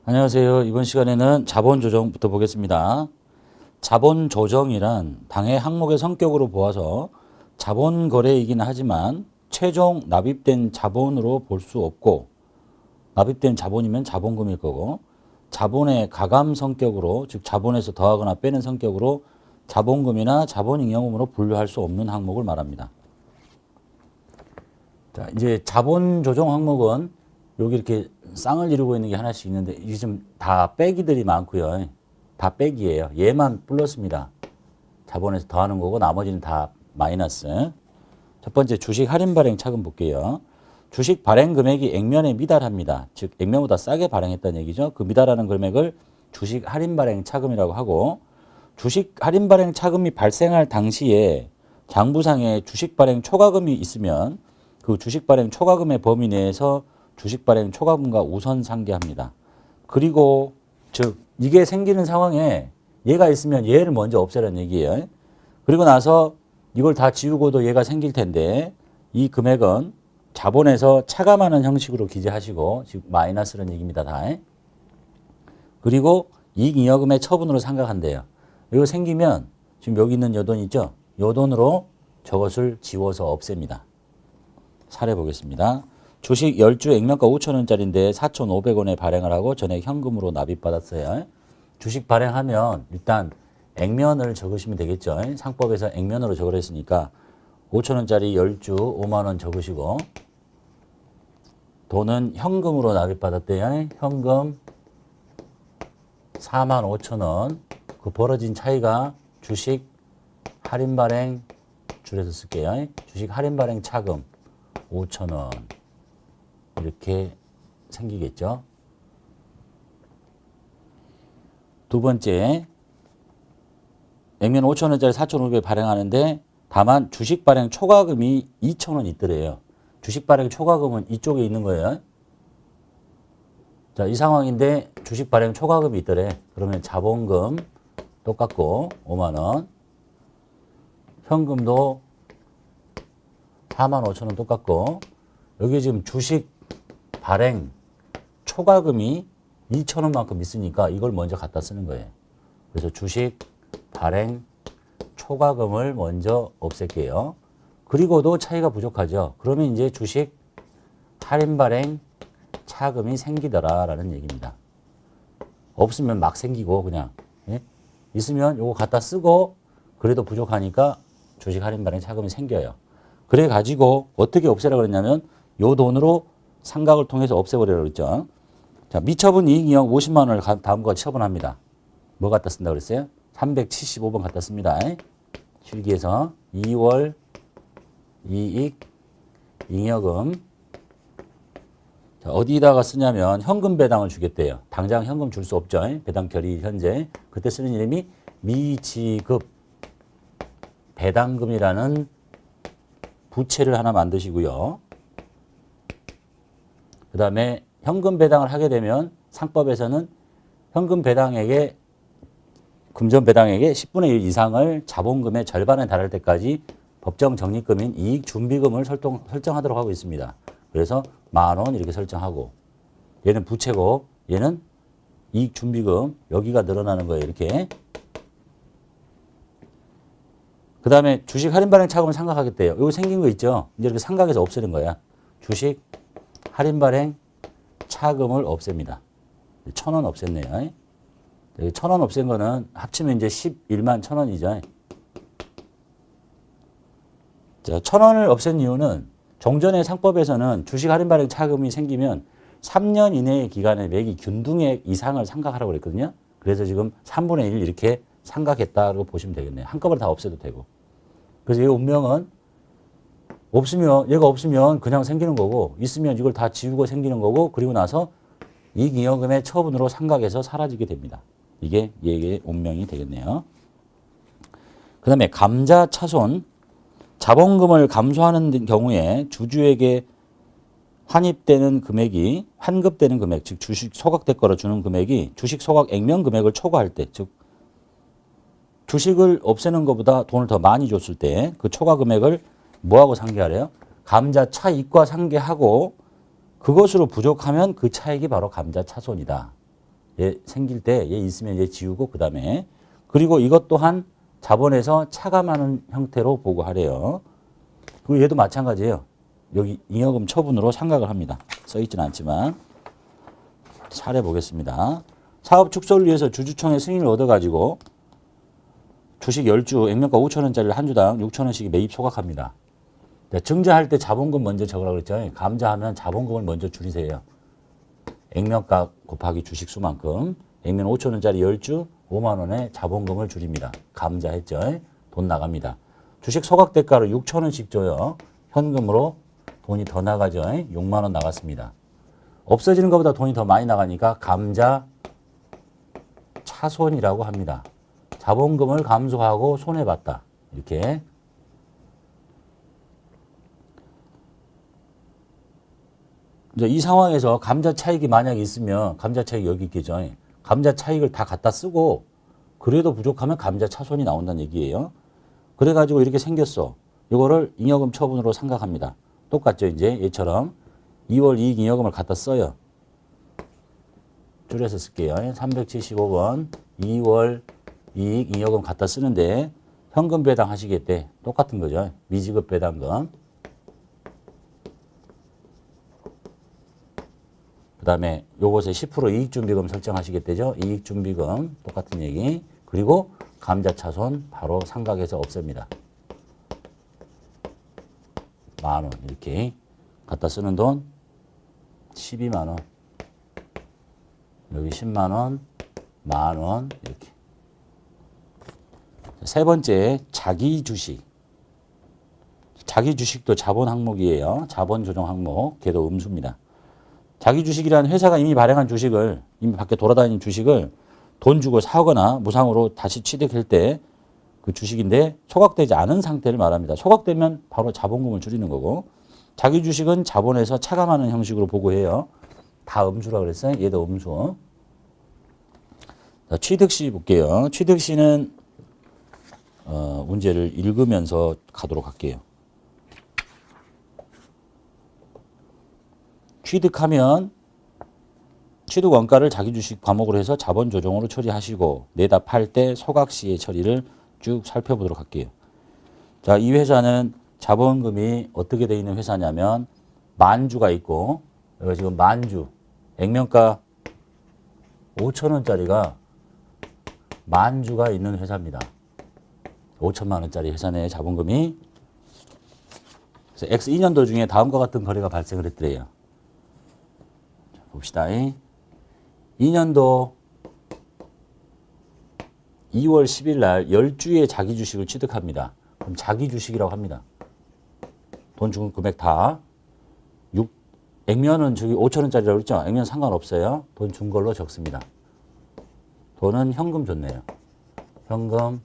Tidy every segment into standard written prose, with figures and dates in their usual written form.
안녕하세요. 이번 시간에는 자본 조정부터 보겠습니다. 자본 조정이란 당의 항목의 성격으로 보아서 자본 거래이긴 하지만 최종 납입된 자본으로 볼 수 없고, 납입된 자본이면 자본금일 거고, 자본의 가감 성격으로, 즉 자본에서 더하거나 빼는 성격으로 자본금이나 자본잉여금으로 분류할 수 없는 항목을 말합니다. 자, 이제 자본 조정 항목은 여기 이렇게 쌍을 이루고 있는 게 하나씩 있는데, 이게 좀 다 빼기들이 많고요. 다 빼기예요. 얘만 플러스입니다. 자본에서 더하는 거고 나머지는 다 마이너스. 첫 번째 주식 할인 발행 차금 볼게요. 주식 발행 금액이 액면에 미달합니다. 즉 액면보다 싸게 발행했다는 얘기죠. 그 미달하는 금액을 주식 할인 발행 차금이라고 하고, 주식 할인 발행 차금이 발생할 당시에 장부상에 주식 발행 초과금이 있으면 그 주식 발행 초과금의 범위 내에서 주식 발행 초과금과 우선 상계합니다. 그리고 즉 이게 생기는 상황에 얘가 있으면 얘를 먼저 없애라는 얘기예요. 그리고 나서 이걸 다 지우고도 얘가 생길 텐데 이 금액은 자본에서 차감하는 형식으로 기재하시고, 즉 마이너스라는 얘기입니다. 다. 그리고 이익잉여금의 처분으로 생각한대요. 이거 생기면 지금 여기 있는 요 돈 있죠? 요 돈으로 저것을 지워서 없앱니다. 사례 보겠습니다. 주식 10주 액면가 5,000원짜리인데 4,500원에 발행을 하고 전액 현금으로 납입받았어요. 주식 발행하면 일단 액면을 적으시면 되겠죠. 상법에서 액면으로 적으라 했으니까 5,000원짜리 10주 5만원 적으시고, 돈은 현금으로 납입받았대요. 현금 45,000원. 그 벌어진 차이가 주식 할인 발행, 줄여서 쓸게요. 주식 할인 발행 차금 5,000원. 이렇게 생기겠죠. 두 번째, 액면 5,000원짜리 4,500 발행하는데 다만 주식 발행 초과금이 2,000원 있더래요. 주식 발행 초과금은 이쪽에 있는 거예요. 자, 이 상황인데 주식 발행 초과금이 있더래. 그러면 자본금 똑같고 5만원, 현금도 45,000원 똑같고, 여기 지금 주식 발행 초과금이 2,000원만큼 있으니까 이걸 먼저 갖다 쓰는 거예요. 그래서 주식 발행 초과금을 먼저 없앨게요. 그리고도 차이가 부족하죠. 그러면 이제 주식 할인 발행 차금이 생기더라라는 얘기입니다. 없으면 막 생기고 그냥, 예? 있으면 요거 갖다 쓰고 그래도 부족하니까 주식 할인 발행 차금이 생겨요. 그래 가지고 어떻게 없애라고 그랬냐면 요 돈으로 상각을 통해서 없애버리라고 그랬죠. 자, 미처분 이익잉여 50만 원을 다음과 처분합니다. 뭐 갖다 쓴다고 그랬어요? 375번 갖다 씁니다. 실기에서 2월 이익 잉여금. 자, 어디다가 쓰냐면 현금 배당을 주겠대요. 당장 현금 줄 수 없죠. 배당 결의 현재. 그때 쓰는 이름이 미지급 배당금이라는 부채를 하나 만드시고요. 그 다음에 현금 배당을 하게 되면 상법에서는 현금 배당액의 금전 배당액의 10분의 1 이상을 자본금의 절반에 달할 때까지 법정 적립금인 이익 준비금을 설정하도록 하고 있습니다. 그래서 10,000원 이렇게 설정하고, 얘는 부채고 얘는 이익 준비금, 여기가 늘어나는 거예요. 이렇게. 그 다음에 주식 할인 발행 차금을 상각하겠대요. 이거 생긴 거 있죠? 이제 이렇게 상각해서 없애는 거야. 주식 할인 발행 차금을 없앱니다. 1,000원 없앴네요. 1,000원 없앤 거는 합치면 이제 11만 1,000원이죠. 자, 1,000원을 없앤 이유는 종전의 상법에서는 주식 할인 발행 차금이 생기면 3년 이내의 기간에 매기 균등액 이상을 상각하라고 그랬거든요. 그래서 지금 3분의 1 이렇게 상각했다고 보시면 되겠네요. 한꺼번에 다 없애도 되고. 그래서 이 운명은 얘가 없으면 그냥 생기는 거고, 있으면 이걸 다 지우고 생기는 거고, 그리고 나서 이익잉여금의 처분으로 상각해서 사라지게 됩니다. 이게 얘의 운명이 되겠네요. 그 다음에 감자차손. 자본금을 감소하는 경우에 주주에게 환입되는 금액이 환급되는 금액, 즉 주식 소각대가로 주는 금액이 주식 소각 액면 금액을 초과할 때, 즉 주식을 없애는 것보다 돈을 더 많이 줬을 때 그 초과 금액을 뭐하고 상계하래요? 감자 차익과 상계하고 그것으로 부족하면 그 차익이 바로 감자 차손이다. 얘 생길 때 얘 있으면 얘 지우고 그다음에 그리고 이것 또한 자본에서 차감하는 형태로 보고하래요. 그리고 얘도 마찬가지예요. 여기 잉여금 처분으로 상각을 합니다. 써있지는 않지만 사례 보겠습니다. 사업 축소를 위해서 주주총회 승인을 얻어가지고 주식 10주 액면가 5천원짜리를 한 주당 6천원씩 매입 소각합니다. 증자할 때 자본금 먼저 적으라고 그랬죠. 감자하면 자본금을 먼저 줄이세요. 액면가 곱하기 주식 수만큼 액면 5천원짜리 10주 5만원에 자본금을 줄입니다. 감자했죠. 돈 나갑니다. 주식 소각대가로 6천원씩 줘요. 현금으로 돈이 더 나가죠. 6만원 나갔습니다. 없어지는 것보다 돈이 더 많이 나가니까 감자 차손이라고 합니다. 자본금을 감소하고 손해봤다. 이렇게. 이제 이 상황에서 감자 차익이 만약에 있으면 감자 차익이 여기 있겠죠. 감자 차익을 다 갖다 쓰고 그래도 부족하면 감자 차손이 나온다는 얘기예요. 그래가지고 이렇게 생겼어. 이거를 잉여금 처분으로 상각합니다. 똑같죠. 이제 얘처럼 2월 이익 잉여금을 갖다 써요. 줄여서 쓸게요. 375번 2월 이익 잉여금 갖다 쓰는데 현금 배당 하시겠대. 똑같은 거죠. 미지급 배당금. 그 다음에 요것에 10% 이익준비금 설정하시겠대죠. 이익준비금 똑같은 얘기. 그리고 감자차손 바로 상각해서 없앱니다. 만원 이렇게 갖다 쓰는 돈 12만원 여기 10만원 만원 이렇게. 세 번째 자기주식. 자기주식도 자본 항목이에요. 자본 조정 항목. 걔도 음수입니다. 자기주식이라는 회사가 이미 발행한 주식을 이미 밖에 돌아다니는 주식을 돈 주고 사거나 무상으로 다시 취득할 때 그 주식인데 소각되지 않은 상태를 말합니다. 소각되면 바로 자본금을 줄이는 거고 자기주식은 자본에서 차감하는 형식으로 보고해요. 다 음수라고 그랬어요. 얘도 음수. 자, 취득시 볼게요. 취득시는 문제를 읽으면서 가도록 할게요. 취득하면 취득 원가를 자기주식 과목으로 해서 자본 조정으로 처리하시고 내다 팔 때 소각시의 처리를 쭉 살펴보도록 할게요. 자, 이 회사는 자본금이 어떻게 되어 있는 회사냐면 만주가 있고 여기가 지금 만주 액면가 5천원짜리가 만주가 있는 회사입니다. 5천만 원짜리 회사 내 자본금이. 그래서 X 2년도 중에 다음과 같은 거래가 발생을 했더래요. 자, 봅시다. 2년도 2월 10일 날 10주의 자기 주식을 취득합니다. 그럼 자기 주식이라고 합니다. 돈 준 금액 다. 액면은 저기 5천원짜리라고 그랬죠? 액면 상관없어요. 돈 준 걸로 적습니다. 돈은 현금 줬네요. 현금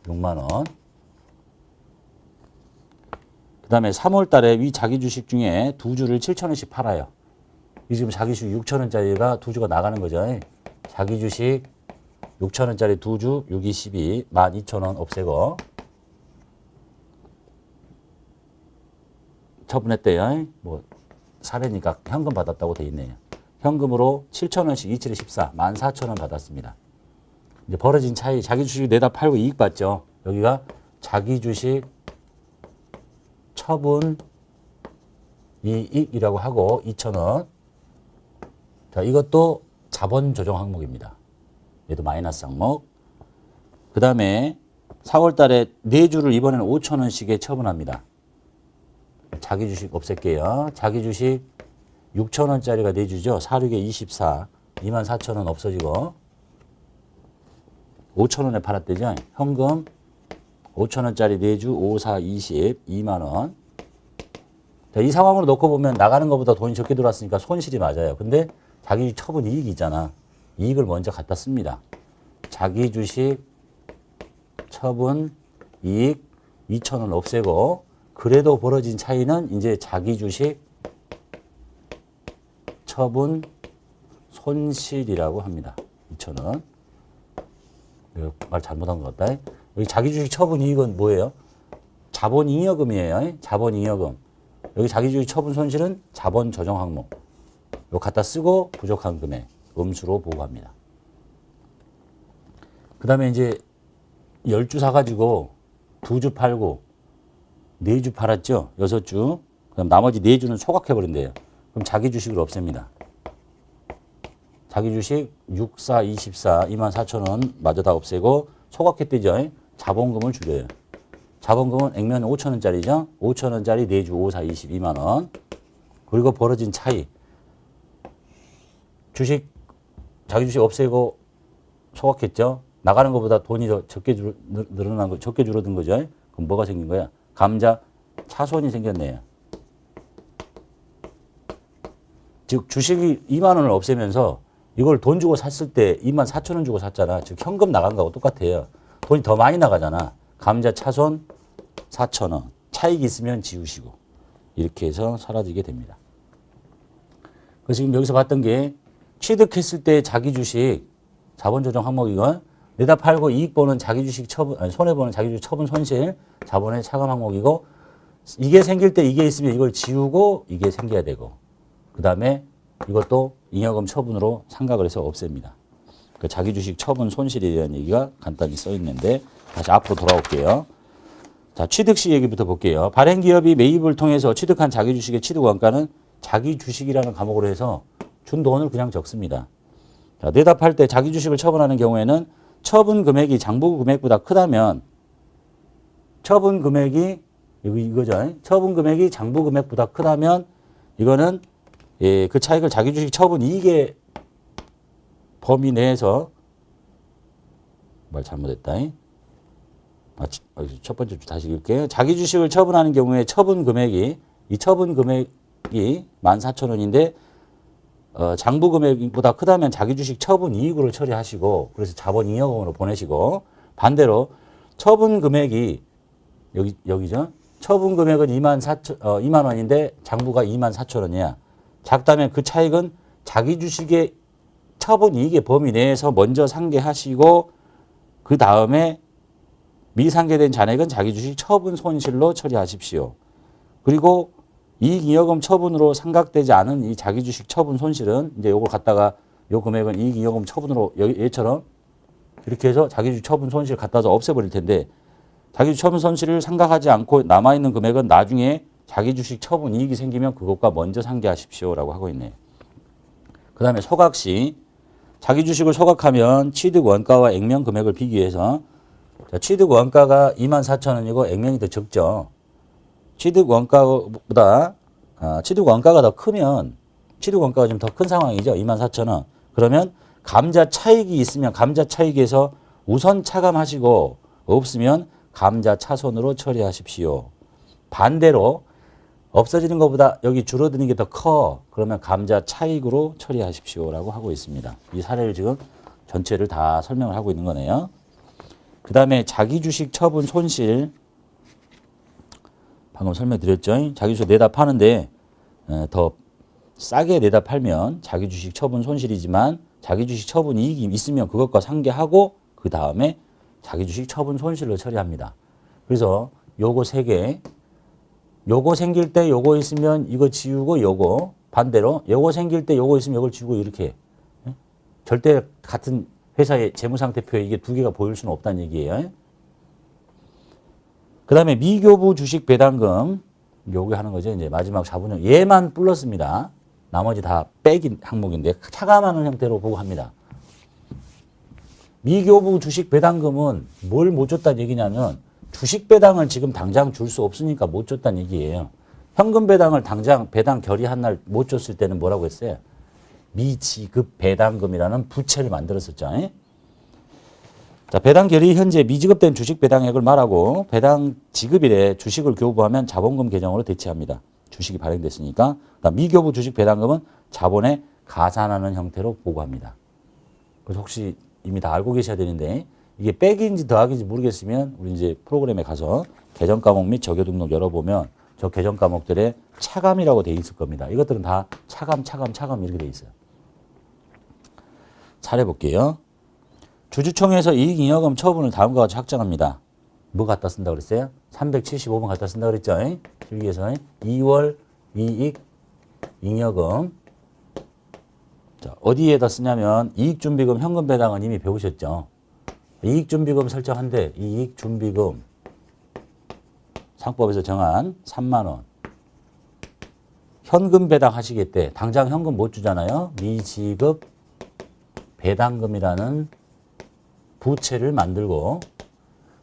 6만원. 그 다음에 3월 달에 위 자기 주식 중에 두 주를 7천원씩 팔아요. 이 지금 자기 주식 6천원짜리가 두 주가 나가는 거죠. 자기 주식 6천원짜리 두 주, 6, 2, 12, 12,000원 없애고 처분했대요. 뭐 사례니까 현금 받았다고 돼 있네요. 현금으로 7천원씩 27에 14, 14,000원 받았습니다. 이제 벌어진 차이, 자기 주식 내다 팔고 이익 받죠. 여기가 자기 주식 처분 이익이라고 하고 2,000원. 자, 이것도 자본 조정 항목입니다. 얘도 마이너스 항목. 그 다음에 4월 달에 4주를 이번에는 5,000원씩에 처분합니다. 자기 주식 없앨게요. 자기 주식 6,000원짜리가 4주죠. 4, 6에 24, 24,000원 없어지고 5,000원에 팔았대죠. 현금 5,000원짜리 4주, 5, 4, 20, 2만원. 자, 이 상황으로 놓고 보면 나가는 것보다 돈이 적게 들어왔으니까 손실이 맞아요. 근데 자기 주식 처분 이익이 있잖아. 이익을 먼저 갖다 씁니다. 자기 주식 처분 이익 2,000원 없애고 그래도 벌어진 차이는 이제 자기 주식 처분 손실이라고 합니다. 2,000원. 이거 말 잘못한 것 같다. 여기 자기주식 처분 이익은 뭐예요? 자본잉여금이에요. 자본잉여금. 여기 자기주식 처분 손실은 자본 조정 항목. 이거 갖다 쓰고 부족한 금액 음수로 보고합니다. 그 다음에 이제 10주 사가지고 2주 팔고 4주 팔았죠? 6주. 그럼 나머지 4주는 소각해버린대요. 그럼 자기 주식을 없앱니다. 자기 주식 6, 4, 24, 24,000원 마저 다 없애고 소각했대죠? 자본금을 줄여요. 자본금은 액면 5,000원짜리죠? 5,000원짜리 4주 5, 4, 22만원. 그리고 벌어진 차이. 주식, 자기 주식 없애고 소각했죠? 나가는 것보다 돈이 더 적게 늘어난 거, 적게 줄어든 거죠? 그럼 뭐가 생긴 거야? 감자 차손이 생겼네요. 즉 주식이 2만 원을 없애면서 이걸 돈 주고 샀을 때 24,000원 주고 샀잖아. 즉 현금 나간 거하고 똑같아요. 돈이 더 많이 나가잖아. 감자 차손 4,000원. 차익이 있으면 지우시고 이렇게 해서 사라지게 됩니다. 그래서 지금 여기서 봤던 게 취득했을 때 자기 주식 자본조정 항목이건 내다 팔고 이익 보는 자기 주식 처분, 아니 손해 보는 자기 주식 처분 손실 자본의 차감 항목이고 이게 생길 때 이게 있으면 이걸 지우고 이게 생겨야 되고 그 다음에 이것도 잉여금 처분으로 상각을 해서 없앱니다. 그 자기 주식 처분 손실에 대한 얘기가 간단히 써 있는데 다시 앞으로 돌아올게요. 자, 취득 시 얘기부터 볼게요. 발행 기업이 매입을 통해서 취득한 자기 주식의 취득 원가는 자기 주식이라는 과목으로 해서 준 돈을 그냥 적습니다. 자, 내다 팔 때 자기 주식을 처분하는 경우에는 처분 금액이 장부 금액보다 크다면 처분 금액이 이거죠. 처분 금액이 장부 금액보다 크다면 이거는 예, 그 차익을 자기 주식 처분 이익의 범위 내에서 말 잘못했다. 첫 번째 줄 다시 읽을게요. 자기 주식을 처분하는 경우에 처분 금액이 14,000원인데 장부 금액보다 크다면 자기 주식 처분 이익으로 처리하시고 그래서 자본잉여금으로 보내시고 반대로 처분 금액이 여기죠. 처분 금액은 2만 원인데 장부가 24,000원이야. 작다면 그 차익은 자기 주식의 처분 이익의 범위 내에서 먼저 상계하시고 그 다음에 미상계된 잔액은 자기 주식 처분 손실로 처리하십시오. 그리고 이익잉여금 처분으로 상각되지 않은 이 자기 주식 처분 손실은 이제 요걸 갖다가 요 금액은 이익잉여금 처분으로 얘처럼 이렇게 해서 자기 주식 처분 손실 갖다서 없애버릴 텐데 자기 주식 처분 손실을 상각하지 않고 남아있는 금액은 나중에 자기 주식 처분 이익이 생기면 그것과 먼저 상계하십시오라고 하고 있네요. 그 다음에 소각 시 자기 주식을 소각하면 취득 원가와 액면 금액을 비교해서 취득 원가가 24,000원이고 액면이 더 적죠. 취득 원가가 더 크면 취득 원가가 좀 더 큰 상황이죠. 24,000원. 그러면 감자 차익이 있으면 감자 차익에서 우선 차감하시고 없으면 감자 차손으로 처리하십시오. 반대로 없어지는 것보다 여기 줄어드는 게 더 커. 그러면 감자 차익으로 처리하십시오라고 하고 있습니다. 이 사례를 지금 전체를 다 설명을 하고 있는 거네요. 그 다음에 자기 주식 처분 손실 방금 설명드렸죠. 자기 주식 내다 파는데 더 싸게 내다 팔면 자기 주식 처분 손실이지만 자기 주식 처분 이익이 있으면 그것과 상계하고 그 다음에 자기 주식 처분 손실로 처리합니다. 그래서 요거 3개 요거 생길 때 요거 있으면 이거 지우고 요거 반대로 요거 생길 때 요거 있으면 요걸 지우고 이렇게 절대 같은 회사의 재무상태표에 이게 2개가 보일 수는 없다는 얘기예요. 그 다음에 미교부 주식 배당금 요거 하는 거죠. 이제 마지막 자본형 얘만 플러스입니다. 나머지 다 빼기 항목인데 차감하는 형태로 보고 합니다. 미교부 주식 배당금은 뭘 못 줬다는 얘기냐면 주식 배당을 지금 당장 줄 수 없으니까 못 줬다는 얘기예요. 현금 배당을 당장 배당 결의한 날 못 줬을 때는 뭐라고 했어요? 미지급 배당금이라는 부채를 만들었었죠. 자, 배당 결의 현재 미지급된 주식 배당액을 말하고 배당 지급일에 주식을 교부하면 자본금 계정으로 대체합니다. 주식이 발행됐으니까. 미교부 주식 배당금은 자본에 가산하는 형태로 보고합니다. 그래서 혹시 이미 다 알고 계셔야 되는데 이게 빼기인지 더하기인지 모르겠으면 우리 이제 프로그램에 가서 계정 과목 및 적용 등록 열어보면 저 개정 과목들에 차감이라고 돼 있을 겁니다. 이것들은 다 차감 이렇게 돼 있어요. 차례 볼게요. 주주총회에서 이익잉여금 처분을 다음과 같이 확정합니다. 뭐 갖다 쓴다고 그랬어요? 375번 갖다 쓴다고 그랬죠? 실기에서 2월 이익 잉여금. 자, 어디에다 쓰냐면 이익준비금 현금 배당은 이미 배우셨죠? 이익준비금 설정한데 이익준비금 상법에서 정한 3만 원. 현금 배당 하시겠대. 당장 현금 못 주잖아요. 미지급 배당금이라는 부채를 만들고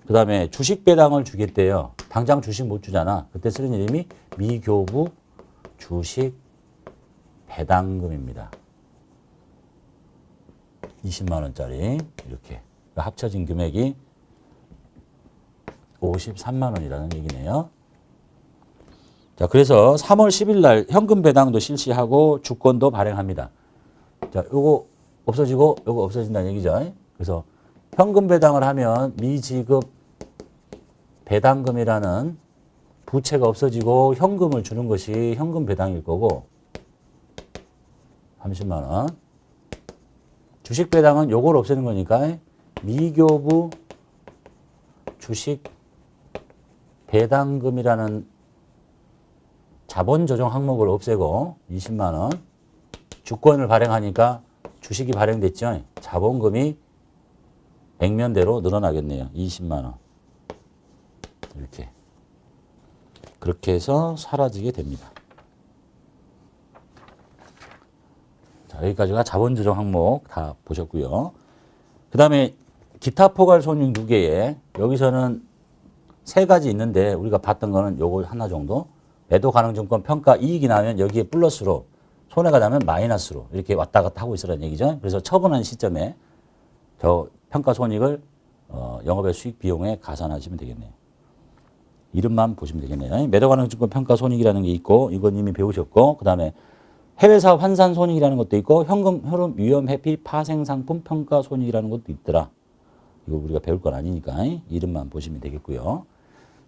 그 다음에 주식 배당을 주겠대요. 당장 주식 못 주잖아. 그때 쓰는 이름이 미교부 주식 배당금입니다. 20만 원짜리 이렇게 합쳐진 금액이 53만 원이라는 얘기네요. 자, 그래서 3월 10일 날 현금 배당도 실시하고 주권도 발행합니다. 자, 요거 없어지고 요거 없어진다는 얘기죠. 그래서 현금 배당을 하면 미지급 배당금이라는 부채가 없어지고 현금을 주는 것이 현금 배당일 거고 30만 원. 주식 배당은 요걸 없애는 거니까 미교부 주식 배당금이라는 자본 조정 항목을 없애고 20만 원. 주권을 발행하니까 주식이 발행됐죠. 자본금이 액면대로 늘어나겠네요. 20만 원. 이렇게. 그렇게 해서 사라지게 됩니다. 자, 여기까지가 자본 조정 항목 다 보셨고요. 그 다음에 기타 포괄 손익 누계에 여기서는 세 가지 있는데 우리가 봤던 거는 요거 하나 정도. 매도 가능 증권 평가 이익이 나면 여기에 플러스로 손해가 나면 마이너스로 이렇게 왔다 갔다 하고 있으라는 얘기죠. 그래서 처분하는 시점에 저 평가 손익을 영업의 수익 비용에 가산하시면 되겠네요. 이름만 보시면 되겠네요. 매도 가능 증권 평가 손익이라는 게 있고 이건 이미 배우셨고 그 다음에 해외 사업 환산 손익이라는 것도 있고 현금 흐름 위험 회피 파생 상품 평가 손익이라는 것도 있더라. 이거 우리가 배울 건 아니니까 이름만 보시면 되겠고요.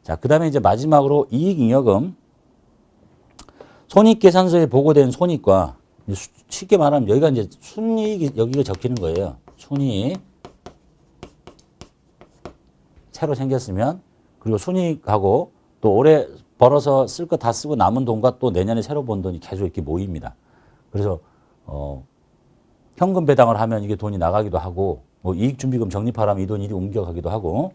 자, 그 다음에 이제 마지막으로 이익잉여금 손익계산서에 보고된 손익과 쉽게 말하면 여기가 이제 순이익이 여기가 적히는 거예요. 순이익 새로 생겼으면 그리고 순이익하고 또 올해 벌어서 쓸 거 다 쓰고 남은 돈과 또 내년에 새로 번 돈이 계속 이렇게 모입니다. 그래서 현금 배당을 하면 이게 돈이 나가기도 하고 뭐 이익준비금 적립하라면 이 돈이 이리 옮겨가기도 하고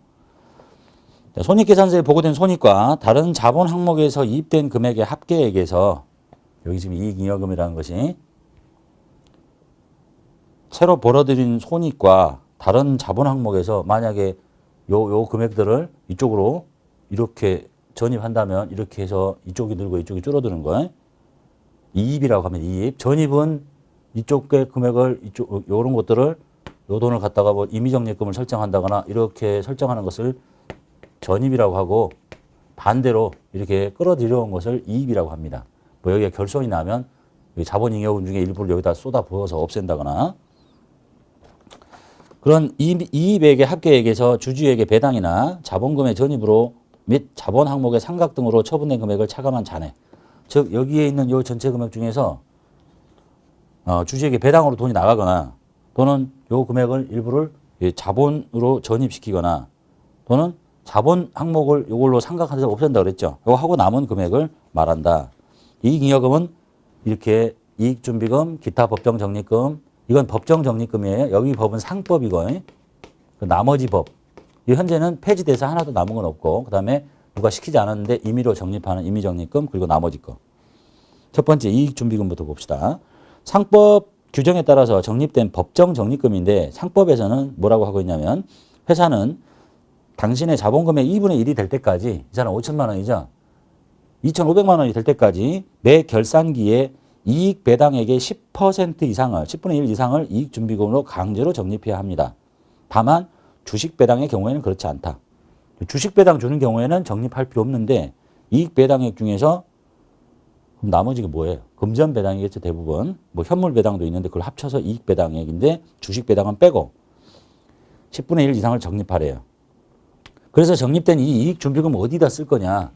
손익계산서에 보고된 손익과 다른 자본 항목에서 이입된 금액의 합계액에서 여기 지금 이익잉여금이라는 것이 새로 벌어들인 손익과 다른 자본 항목에서 만약에 요 금액들을 이쪽으로 이렇게 전입한다면 이렇게 해서 이쪽이 늘고 이쪽이 줄어드는 거예요. 이입이라고 하면 이입. 전입은 이쪽의 금액을 요런 것들을 요 돈을 갖다가 뭐 임의적립금을 설정한다거나 이렇게 설정하는 것을 전입이라고 하고 반대로 이렇게 끌어들여온 것을 이입이라고 합니다. 뭐 여기가 결손이 나면 자본잉여금 중에 일부를 여기다 쏟아 부어서 없앤다거나 그런 이입액의 합계액에서 주주에게 배당이나 자본금의 전입으로 및 자본 항목의 상각 등으로 처분된 금액을 차감한 잔해. 즉 여기에 있는 요 전체 금액 중에서 주주에게 배당으로 돈이 나가거나 또는 요 금액을 일부를 자본으로 전입시키거나 또는 자본 항목을 이걸로 상각해서 없앤다 그랬죠. 이거 하고 남은 금액을 말한다. 이익잉여금은 이렇게 이익준비금, 기타 법정적립금, 이건 법정적립금이에요. 여기 법은 상법이고 그 나머지 법. 현재는 폐지돼서 하나도 남은 건 없고 그 다음에 누가 시키지 않았는데 임의로 적립하는 임의적립금 그리고 나머지 거. 첫 번째 이익준비금부터 봅시다. 상법 규정에 따라서 적립된 법정적립금인데 상법에서는 뭐라고 하고 있냐면 회사는 당신의 자본금의 2분의 1이 될 때까지 이 사람 5천만 원이죠. 2,500만 원이 될 때까지 매 결산기에 이익 배당액의 10% 이상을 10분의 1 이상을 이익준비금으로 강제로 적립해야 합니다. 다만 주식 배당의 경우에는 그렇지 않다. 주식 배당 주는 경우에는 적립할 필요 없는데 이익 배당액 중에서 그럼 나머지가 뭐예요? 금전 배당이겠죠 대부분. 뭐 현물 배당도 있는데 그걸 합쳐서 이익 배당액인데 주식 배당은 빼고 10분의 1 이상을 적립하래요. 그래서 적립된 이 이익준비금 어디다 쓸 거냐?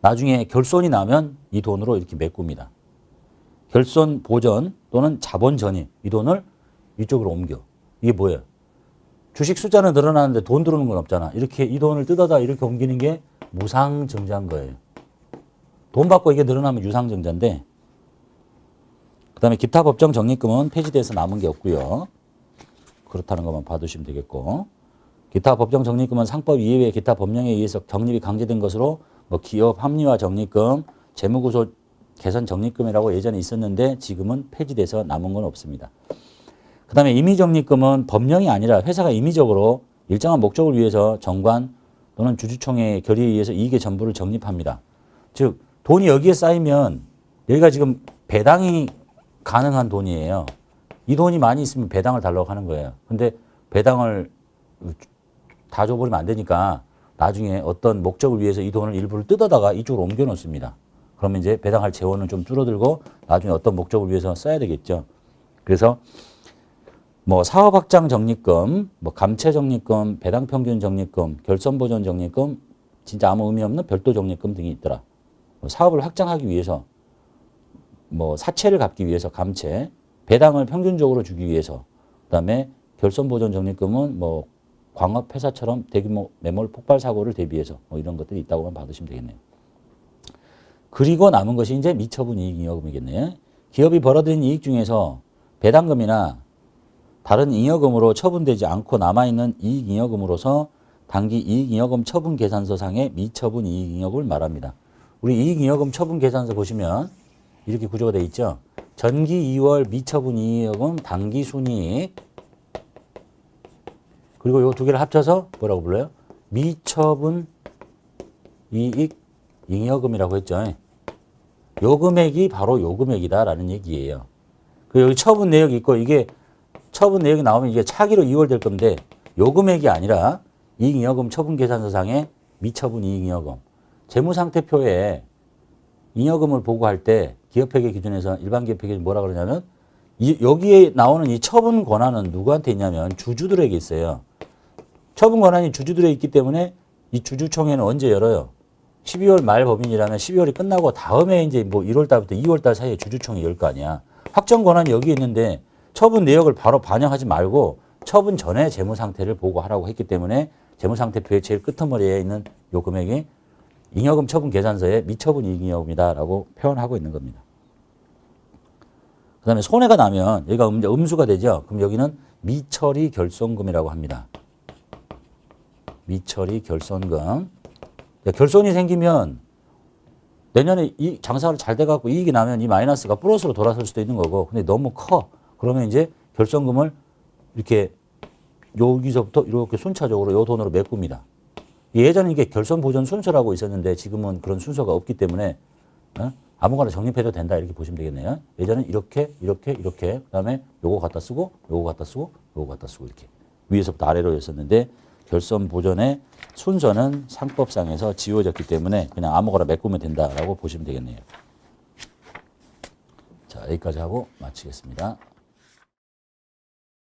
나중에 결손이 나면 이 돈으로 이렇게 메꿉니다. 결손 보전 또는 자본 전입. 이 돈을 이쪽으로 옮겨. 이게 뭐예요? 주식 숫자는 늘어나는데 돈 들어오는 건 없잖아. 이렇게 이 돈을 뜯어다 이렇게 옮기는 게 무상증자인 거예요. 돈 받고 이게 늘어나면 유상증자인데, 그 다음에 기타 법정 적립금은 폐지돼서 남은 게 없고요. 그렇다는 것만 봐두시면 되겠고, 기타 법정 적립금은 상법 이외의 기타 법령에 의해서 적립이 강제된 것으로 뭐 기업 합리화 적립금, 재무구조 개선 적립금이라고 예전에 있었는데 지금은 폐지돼서 남은 건 없습니다. 그 다음에 임의적립금은 법령이 아니라 회사가 임의적으로 일정한 목적을 위해서 정관 또는 주주총회의 결의에 의해서 이익의 전부를 적립합니다. 즉 돈이 여기에 쌓이면 여기가 지금 배당이 가능한 돈이에요. 이 돈이 많이 있으면 배당을 달라고 하는 거예요. 근데 배당을 다 줘버리면 안 되니까 나중에 어떤 목적을 위해서 이 돈을 일부를 뜯어다가 이쪽으로 옮겨 놓습니다. 그러면 이제 배당할 재원은 좀 줄어들고 나중에 어떤 목적을 위해서 써야 되겠죠. 그래서 뭐 사업 확장 적립금, 뭐 감채 적립금, 배당 평균 적립금, 결손 보전 적립금, 진짜 아무 의미 없는 별도 적립금 등이 있더라. 뭐 사업을 확장하기 위해서, 뭐 사채를 갚기 위해서 감채, 배당을 평균적으로 주기 위해서, 그다음에 결손 보전 적립금은 뭐 광업 회사처럼 대규모 매몰 폭발 사고를 대비해서 뭐 이런 것들이 있다고만 받으시면 되겠네요. 그리고 남은 것이 이제 미처분 이익 잉여금이겠네요. 기업이 벌어들인 이익 중에서 배당금이나 다른 잉여금으로 처분되지 않고 남아있는 이익 잉여금으로서 당기 이익 잉여금 처분 계산서상의 미처분 이익 잉여금을 말합니다. 우리 이익 잉여금 처분 계산서 보시면 이렇게 구조가 되어 있죠. 전기 2월 미처분 이익 잉여금 당기 순이익, 그리고 이 두 개를 합쳐서 뭐라고 불러요? 미처분 이익 잉여금이라고 했죠. 요 금액이 바로 요 금액이다라는 얘기예요. 그 여기 처분 내역이 있고 이게 처분 내역이 나오면 이게 차기로 이월될 건데 요 금액이 아니라 이익잉여금 처분계산서상의 미처분 이익잉여금. 재무상태표에 잉여금을 보고할 때 기업회계 기준에서 일반 기업회계 뭐라 그러냐면 여기에 나오는 이 처분 권한은 누구한테 있냐면 주주들에게 있어요. 처분 권한이 주주들에 있기 때문에 이 주주총회는 언제 열어요? 12월 말 법인이라면 12월이 끝나고 다음에 이제 뭐 1월 달부터 2월 달 사이에 주주총회 열 거 아니야. 확정 권한이 여기 있는데 처분 내역을 바로 반영하지 말고 처분 전에 재무 상태를 보고하라고 했기 때문에 재무 상태표의 제일 끄트머리에 있는 요 금액이 잉여금 처분 계산서에 미처분 이익잉여금이다라고 표현하고 있는 겁니다. 그다음에 손해가 나면 여기가 음수가 되죠. 그럼 여기는 미처리 결손금이라고 합니다. 미처리 결손금. 결손이 생기면 내년에 이 장사가 잘 돼갖고 이익이 나면 이 마이너스가 플러스로 돌아설 수도 있는 거고, 근데 너무 커. 그러면 이제 결손금을 이렇게 여기서부터 이렇게 순차적으로 요 돈으로 메꿉니다. 예전에 이게 결손 보전 순서라고 있었는데 지금은 그런 순서가 없기 때문에 아무거나 적립해도 된다 이렇게 보시면 되겠네요. 예전엔 이렇게 그다음에 요거 갖다 쓰고 요거 갖다 쓰고 요거 갖다 쓰고 이렇게 위에서부터 아래로였었는데 결손 보전의 순서는 상법상에서 지워졌기 때문에 그냥 아무거나 메꾸면 된다라고 보시면 되겠네요. 자, 여기까지 하고 마치겠습니다.